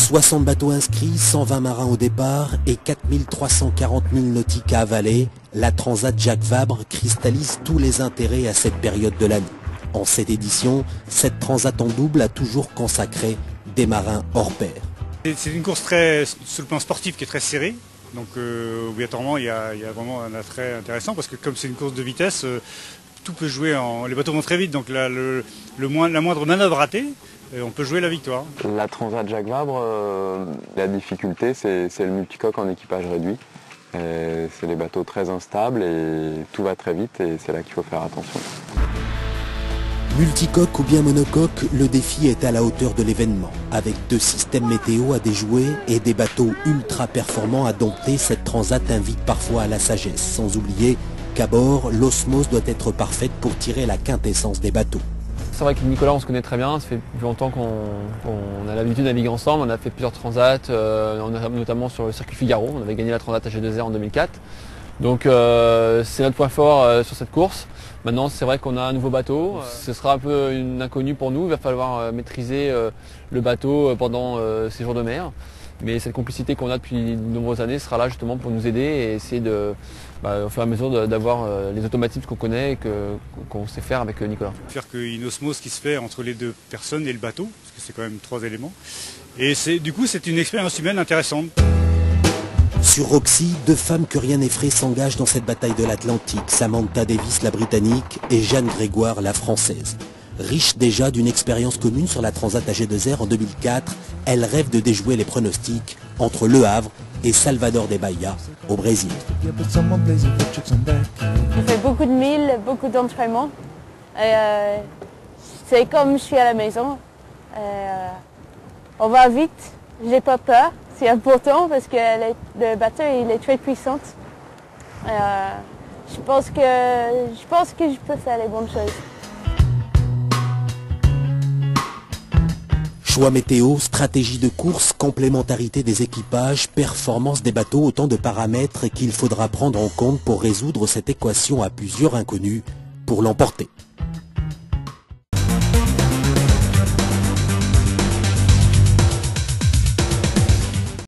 60 bateaux inscrits, 120 marins au départ et 4340 milles nautiques à avaler, la Transat Jacques Vabre cristallise tous les intérêts à cette période de l'année. En cette édition, cette Transat en double a toujours consacré des marins hors pair. C'est une course très, sur le plan sportif, qui est très serrée. Donc obligatoirement, il y a vraiment un attrait intéressant parce que comme c'est une course de vitesse, tout peut jouer. Les bateaux vont très vite, donc la moindre manœuvre ratée, on peut jouer la victoire. La Transat Jacques Vabre, la difficulté, c'est le multicoque en équipage réduit. C'est les bateaux très instables et tout va très vite et c'est là qu'il faut faire attention. Multicoque ou bien monocoque, le défi est à la hauteur de l'événement. Avec 2 systèmes météo à déjouer et des bateaux ultra performants à dompter, cette Transat invite parfois à la sagesse, sans oublier qu'à bord, l'osmose doit être parfaite pour tirer la quintessence des bateaux. C'est vrai que Nicolas, on se connaît très bien, ça fait plus longtemps qu'on a l'habitude de naviguer ensemble, on a fait plusieurs transats, notamment sur le circuit Figaro, on avait gagné la Transat AG2R en 2004. Donc c'est notre point fort sur cette course. Maintenant c'est vrai qu'on a un nouveau bateau, ce sera un peu une inconnue pour nous, il va falloir maîtriser le bateau pendant ces jours de mer. Mais cette complicité qu'on a depuis de nombreuses années sera là justement pour nous aider et essayer de, au fur et à mesure d'avoir les automatismes qu'on connaît et qu'on sait faire avec Nicolas. Faire qu'il y ait une osmose qui se fait entre les 2 personnes et le bateau, parce que c'est quand même 3 éléments. Et du coup c'est une expérience humaine intéressante. Sur Roxy, 2 femmes que rien n'effraie s'engagent dans cette bataille de l'Atlantique, Samantha Davis, la britannique, et Jeanne Grégoire, la française. Riche déjà d'une expérience commune sur la Transat AG2R en 2004, elle rêve de déjouer les pronostics entre Le Havre et Salvador de Bahia, au Brésil. Je fais beaucoup de milles, beaucoup d'entraînements. C'est comme je suis à la maison. On va vite, j'ai pas peur. C'est important parce que le bateau il est très puissant. Je pense que je peux faire les bonnes choses. Choix météo, stratégie de course, complémentarité des équipages, performance des bateaux, autant de paramètres qu'il faudra prendre en compte pour résoudre cette équation à plusieurs inconnus pour l'emporter.